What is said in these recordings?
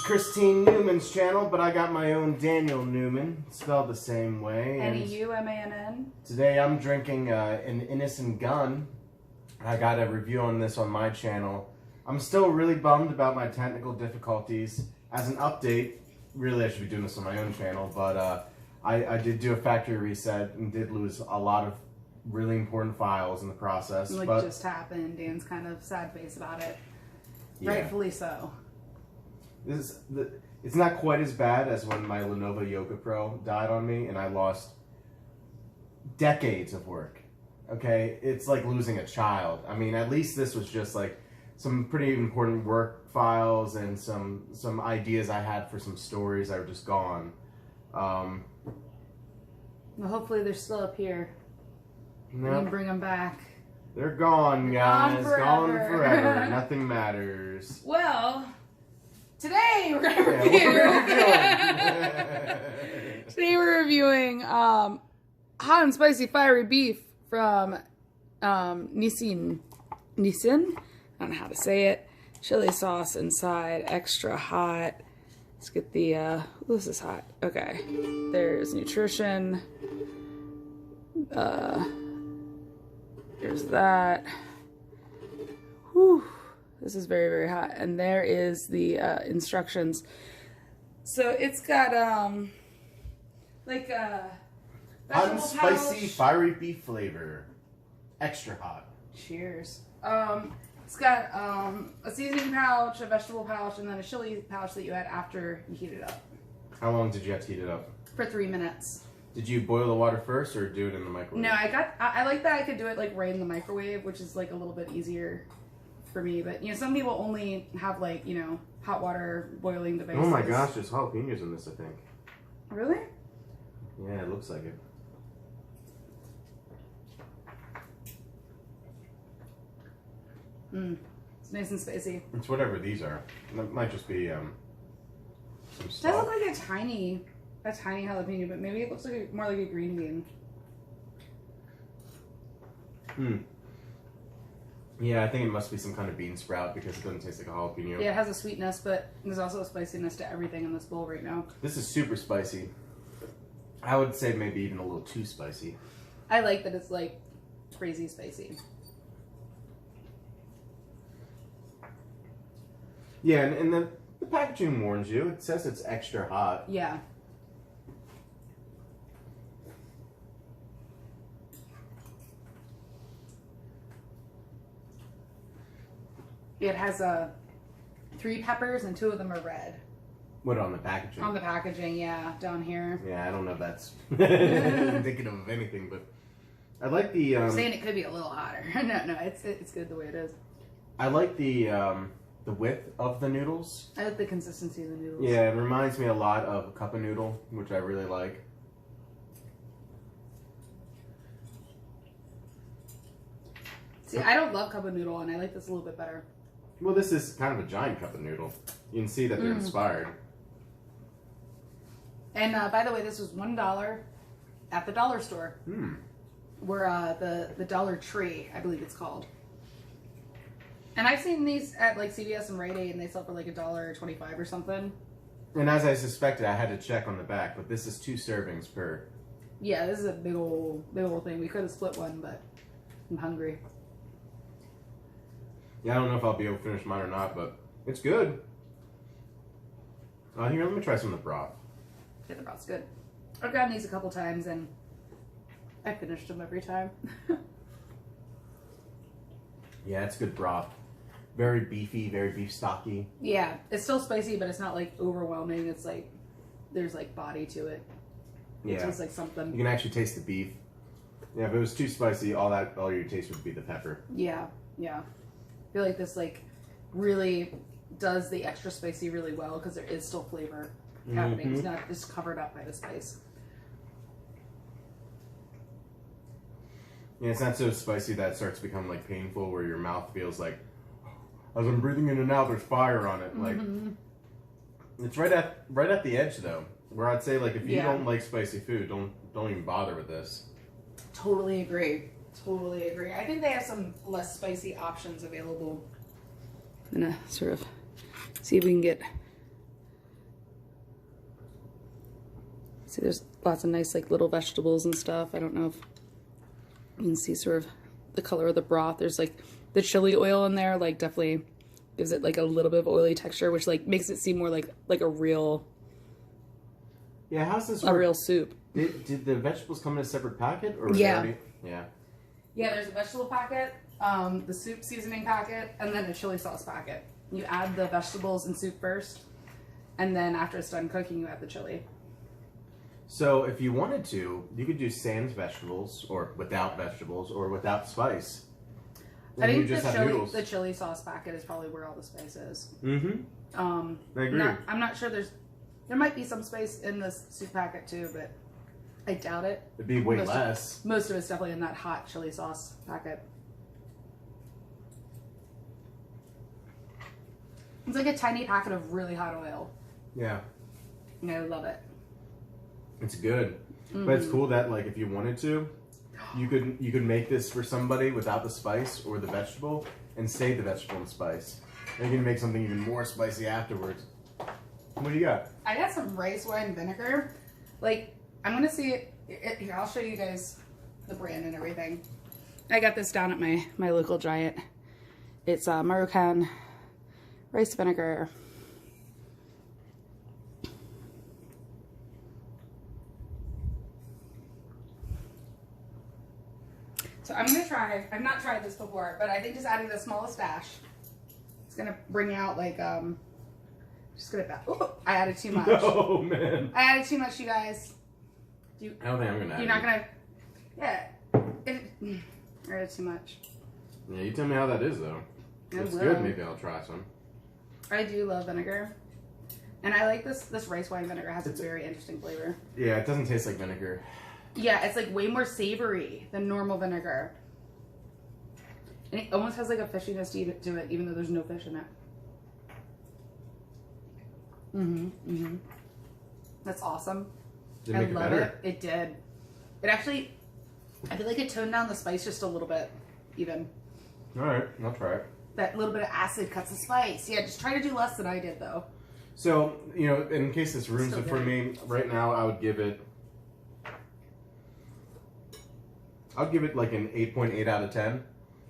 Christine Newman's channel, but I got my own Daniel Newman, spelled the same way. N-E-U-M-A-N-N. Today I'm drinking an Innocent Gun. I got a review on this on my channel. I'm still really bummed about my technical difficulties. As an update, really I should be doing this on my own channel, but I did do a factory reset and did lose a lot of really important files in the process. Like but just happened. Dan's kind of sad face about it. Yeah. Rightfully so. It's not quite as bad as when my Lenovo Yoga Pro died on me and I lost decades of work. Okay, it's like losing a child. I mean, at least this was just like some pretty important work files and some ideas I had for some stories that were just gone. Well, hopefully they're still up here. No, We can bring them back. they're gone, guys. Gone forever. forever. Nothing matters. Well, today we're gonna Yeah, review. what are we doing? Today we're reviewing hot and spicy fiery beef from Nissan. Nissan? I don't know how to say it. Chili sauce inside, extra hot. Let's get the, this is hot. Okay. There's nutrition. There's that. Whew. This is very, very hot. And there is the instructions. So it's got, like, Hot and vegetable spicy pouch. fiery beef flavor. Extra hot. Cheers. It's got a seasoning pouch, a vegetable pouch, and then a chili pouch that you add after you heat it up. How long did you have to heat it up? For 3 minutes. Did you boil the water first or do it in the microwave? No, I like that I could do it like right in the microwave, which is like a little bit easier for me. But you know, some people only have like, you know, hot water boiling devices. Oh my gosh, there's jalapenos in this, I think. Really? Yeah, it looks like it. It's nice and spicy. It's whatever these are. It might just be some It does stock. look like a tiny jalapeno, but maybe it looks like more like a green bean. Yeah, I think it must be some kind of bean sprout because it doesn't taste like a jalapeno. Yeah, it has a sweetness, but there's also a spiciness to everything in this bowl right now. This is super spicy. I would say maybe even a little too spicy. I like that it's like crazy spicy. Yeah, and the packaging warns you. It says it's extra hot. Yeah. It has 3 peppers and 2 of them are red. What, on the packaging? On the packaging, yeah, down here. Yeah, I don't know if that's indicative of anything, but I like the. I'm saying it could be a little hotter. no, it's good the way it is. I like the width of the noodles. I like the consistency of the noodles. Yeah, it reminds me a lot of a cup of noodle, which I really like. See, I don't love cup of noodle, and I like this a little bit better. Well, this is kind of a giant cup of noodle. You can see that they're inspired. And by the way, this was $1 at the dollar store. Where the Dollar Tree, I believe it's called. And I've seen these at like CVS and Rite Aid, and they sell for like $1.25 or something. And as I suspected, I had to check on the back, but this is 2 servings per. Yeah, this is a big old thing. We could have split one, but I'm hungry. Yeah, I don't know if I'll be able to finish mine or not, but it's good. Here, let me try some of the broth. Yeah, the broth's good. I've gotten these a couple times, and I finished them every time. Yeah, it's good broth. Very beefy, very beef stocky. Yeah, it's still spicy, but it's not like overwhelming. It's like there's like body to it. It Yeah. tastes like something. You can actually taste the beef. Yeah, if it was too spicy, all you taste would be the pepper. Yeah. I feel like this like really does the extra spicy really well because there is still flavor happening. It's not just covered up by the spice. Yeah, it's not so spicy that it starts to become like painful, where your mouth feels like, as I'm breathing in and out, there's fire on it. Like, it's right at the edge though, where I'd say like if you don't like spicy food, don't even bother with this. Totally agree. Totally agree. I think they have some less spicy options available. I'm gonna sort of see if we can get See, there's lots of nice like little vegetables and stuff. I don't know if you can see sort of the color of the broth. There's like the chili oil in there, like definitely gives it like a little bit of oily texture, which like makes it seem more like a real. Yeah, how's this work? A real soup. Did the vegetables come in a separate packet, or yeah, yeah? Yeah, there's a vegetable packet, the soup seasoning packet, and then a chili sauce packet. You add the vegetables and soup first, and then after it's done cooking, you add the chili. So if you wanted to, you could do sans vegetables, or without vegetables, or without spice. I think the chili sauce packet is probably where all the spice is. Mm-hmm. I agree. I'm not sure there might be some spice in this soup packet too, but I doubt it. It'd be way less. Most of it's definitely in that hot chili sauce packet. It's like a tiny packet of really hot oil. Yeah. And I love it. It's good. But it's cool that like if you wanted to, you could make this for somebody without the spice or the vegetable and save the vegetable and spice. And you can make something even more spicy afterwards. What do you got? I got some rice wine vinegar. Like, I'm gonna see it here, I'll show you guys the brand and everything. I got this down at my local Giant. It's Marucan rice vinegar. So I'm gonna try, I've not tried this before, but I think just adding the smallest dash, it's gonna bring out like, just gonna, oh, I added too much. Oh man. I added too much, you guys. I don't think I'm gonna add You're not gonna, yeah. I added too much. Yeah, you tell me how that is though. If it's good, maybe I'll try some. I do love vinegar. And I like this rice wine vinegar. It has a very interesting flavor. Yeah, it doesn't taste like vinegar. Yeah, it's like way more savory than normal vinegar. And it almost has like a fishiness to it, even though there's no fish in it. That's awesome. Did it make it better? It did. It actually, I feel like it toned down the spice just a little bit, even. Alright, I'll try it. That little bit of acid cuts the spice. Yeah, just try to do less than I did, though. So, you know, in case this ruins it for me, right now I would give it... I'll give it like an 8.8 out of 10.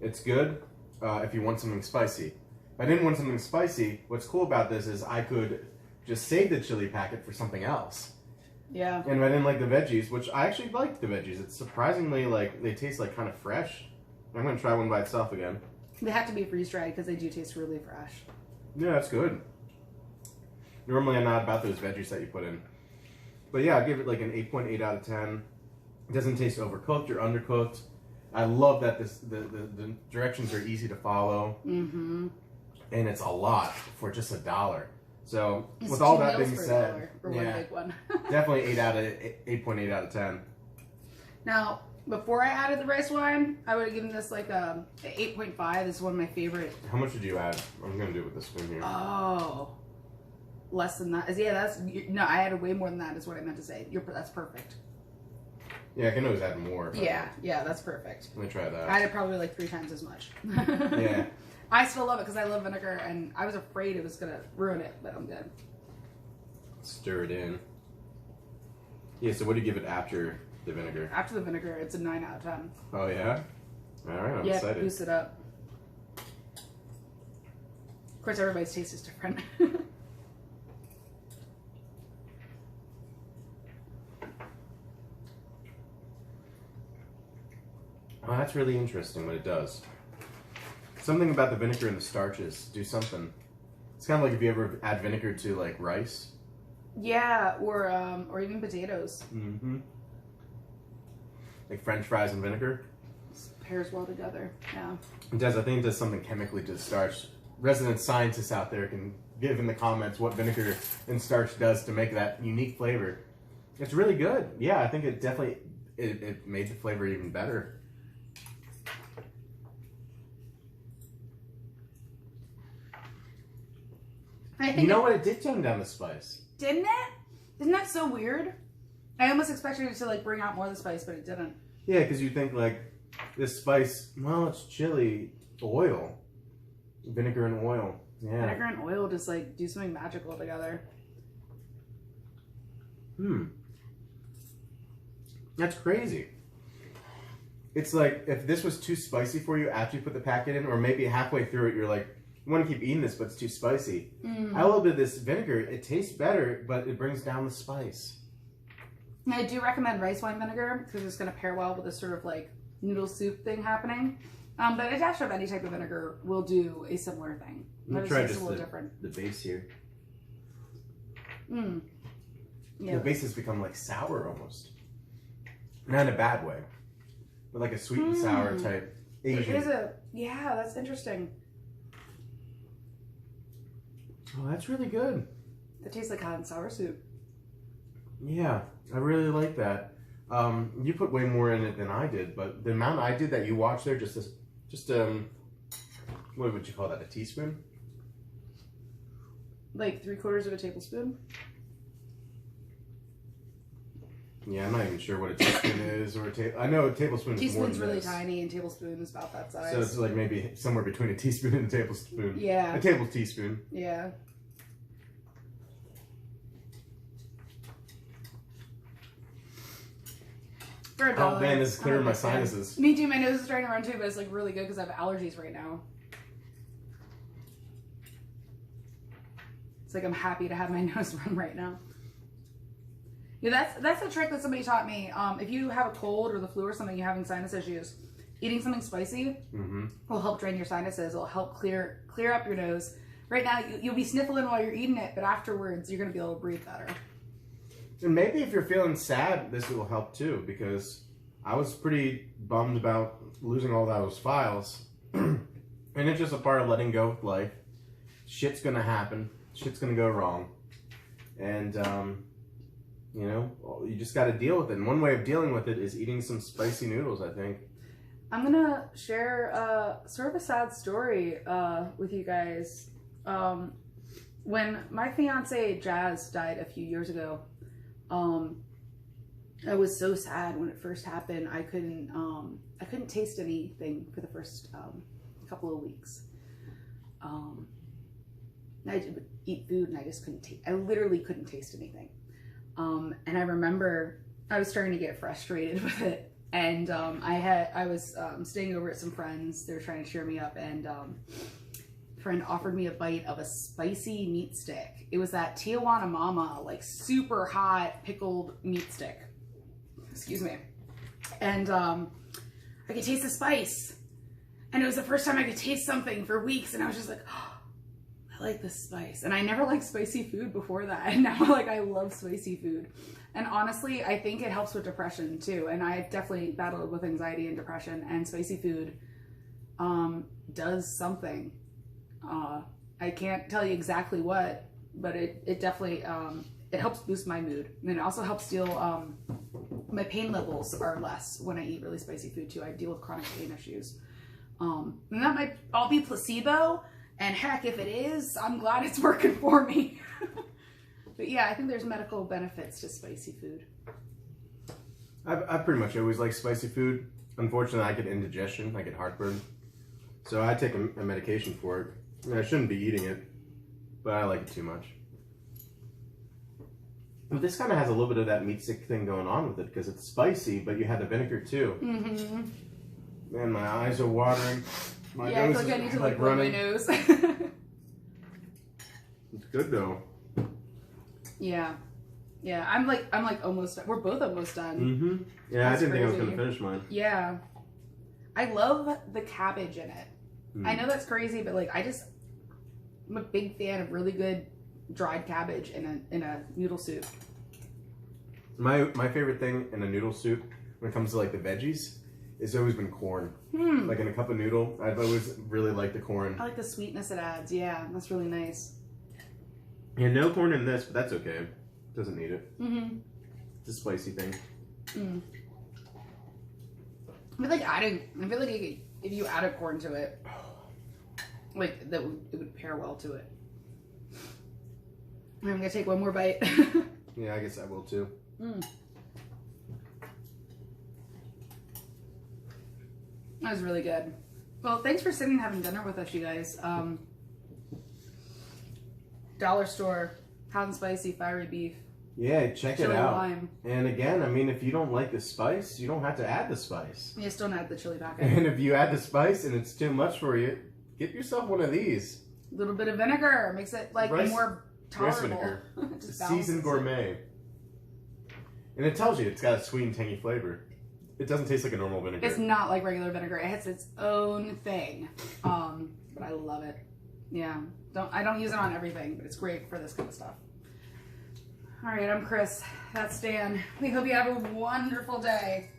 It's good if you want something spicy. If I didn't want something spicy, what's cool about this is I could just save the chili packet for something else. Yeah. And if I didn't like the veggies, which I actually liked the veggies, it's surprisingly like, they taste like kind of fresh. I'm going to try one by itself again. They have to be freeze-dried because they do taste really fresh. Yeah, that's good. Normally I'm not about those veggies that you put in. But yeah, I'll give it like an 8.8 out of 10. It doesn't taste overcooked or undercooked. I love that the directions are easy to follow. And it's a lot for just $1. So it's with all that being said, yeah, definitely 8.8 out of 10. Now, before I added the rice wine, I would have given this like a 8.5. This is one of my favorite. How much did you add? I'm gonna do it with this spoon here. Oh, less than that. Yeah, that's no. I added way more than that. Is what I meant to say. That's perfect. Yeah, I can always add more. Yeah, that's perfect. Let me try that. I added probably like 3 times as much. Yeah. I still love it because I love vinegar, and I was afraid it was gonna ruin it, but I'm good. Stir it in. Yeah. So what do you give it after the vinegar? After the vinegar, it's a 9 out of 10. Oh yeah. All right, I'm excited. Boost it up. Of course, everybody's taste is different. Oh, that's really interesting what it does. Something about the vinegar and the starches do something. It's kind of like if you ever add vinegar to like rice. Yeah, or even potatoes. Like French fries and vinegar. It pairs well together. Yeah. It does. I think it does something chemically to the starch. Resident scientists out there can give in the comments what vinegar and starch does to make that unique flavor. It's really good. Yeah, I think it definitely it made the flavor even better. You know what? It did tone down the spice. Didn't it? Isn't that so weird? I almost expected it to like bring out more of the spice, but it didn't. Yeah, because you think like this spice, well, it's chili, oil, vinegar and oil. Yeah. Vinegar and oil just like do something magical together. That's crazy. It's like if this was too spicy for you after you put the packet in, or maybe halfway through it, you're like, you want to keep eating this, but it's too spicy. Add a little bit of this vinegar. It tastes better, but it brings down the spice. And I do recommend rice wine vinegar because it's going to pair well with this sort of like noodle soup thing happening. But a dash of any type of vinegar will do a similar thing. Let me try just the base here. Yeah. The base has become like sour almost. Not in a bad way, but like a sweet and sour type Asian. It is yeah, that's interesting. Oh, that's really good. It tastes like hot and sour soup. Yeah, I really like that. You put way more in it than I did, but the amount I did that you watched there, just what would you call that? A teaspoon? Like 3/4 of a tablespoon. Yeah, I'm not even sure what a teaspoon is, or I know a tablespoon is more than Teaspoon's really this. tiny, and tablespoon is about that size. So it's like maybe somewhere between a teaspoon and a tablespoon. Yeah. A table teaspoon. Yeah. For a dollar. Oh man, this is clearing my sinuses. Me too. My nose is starting to run too, but it's like really good because I have allergies right now. It's like I'm happy to have my nose run right now. Yeah, that's a trick that somebody taught me. If you have a cold or the flu or something, you're having sinus issues, eating something spicy will help drain your sinuses. It'll help clear up your nose. Right now, you'll be sniffling while you're eating it, but afterwards, you're gonna be able to breathe better. And maybe if you're feeling sad, this will help too, because I was pretty bummed about losing all those files. And it's just a part of letting go of life. Shit's gonna happen. Shit's gonna go wrong. And, you know, you just gotta deal with it. And one way of dealing with it is eating some spicy noodles, I think. I'm gonna share sort of a sad story with you guys. When my fiance Jazz died a few years ago, I was so sad when it first happened. I couldn't taste anything for the first couple of weeks. I would eat food and I just couldn't taste. I literally couldn't taste anything. And I remember I was starting to get frustrated with it. And I was staying over at some friends. They were trying to cheer me up, and a friend offered me a bite of a spicy meat stick. It was that Tijuana Mama, like super hot pickled meat stick. Excuse me. And I could taste the spice. And it was the first time I could taste something for weeks, and I was just like, oh, I like this spice. And I never liked spicy food before that, and now like I love spicy food. And honestly, I think it helps with depression too. And I definitely battled with anxiety and depression, and spicy food does something. I can't tell you exactly what, but it definitely it helps boost my mood. And it also helps deal my pain levels are less when I eat really spicy food too. I deal with chronic pain issues. And that might all be placebo, and heck, if it is, I'm glad it's working for me. But yeah, I think there's medical benefits to spicy food. I pretty much always like spicy food. Unfortunately, I get indigestion, I get heartburn. So I take a medication for it. I mean, I shouldn't be eating it, but I like it too much. But this kind of has a little bit of that meat stick thing going on with it, because it's spicy, but you had the vinegar too. Mm-hmm. Man, my eyes are watering. My yeah, nose I feel like I need to like blow my running. nose. It's good though. Yeah. Yeah, I'm like almost done. We're both almost done. Mm-hmm. Yeah, That's I didn't think I was crazy. going to finish mine. Yeah. I love the cabbage in it. I know that's crazy, but like I'm a big fan of really good dried cabbage in a noodle soup. My favorite thing in a noodle soup, when it comes to like the veggies, is always been corn. Like in a cup of noodle, I've always really liked the corn. I like the sweetness it adds. Yeah, that's really nice. Yeah, no corn in this, but that's okay. Doesn't need it. Mm-hmm. It's a spicy thing. I feel like if you added corn to it, like it would pair well to it. I'm gonna take one more bite. Yeah, I guess I will too. That was really good. Well, thanks for sitting and having dinner with us, you guys. Dollar store, hot and spicy, fiery beef. Yeah, check it chili out. lime. And again, I mean, if you don't like the spice, you don't have to add the spice. You just don't add the chili packet. And if you add the spice and it's too much for you, get yourself one of these. A little bit of vinegar makes it like more tolerable. Vinegar. Just Seasoned gourmet. And it tells you it's got a sweet and tangy flavor. It doesn't taste like a normal vinegar. It's not like regular vinegar. It has its own thing. But I love it. Yeah. I don't use it on everything, but it's great for this kind of stuff. All right, I'm Chris. That's Dan. We hope you have a wonderful day.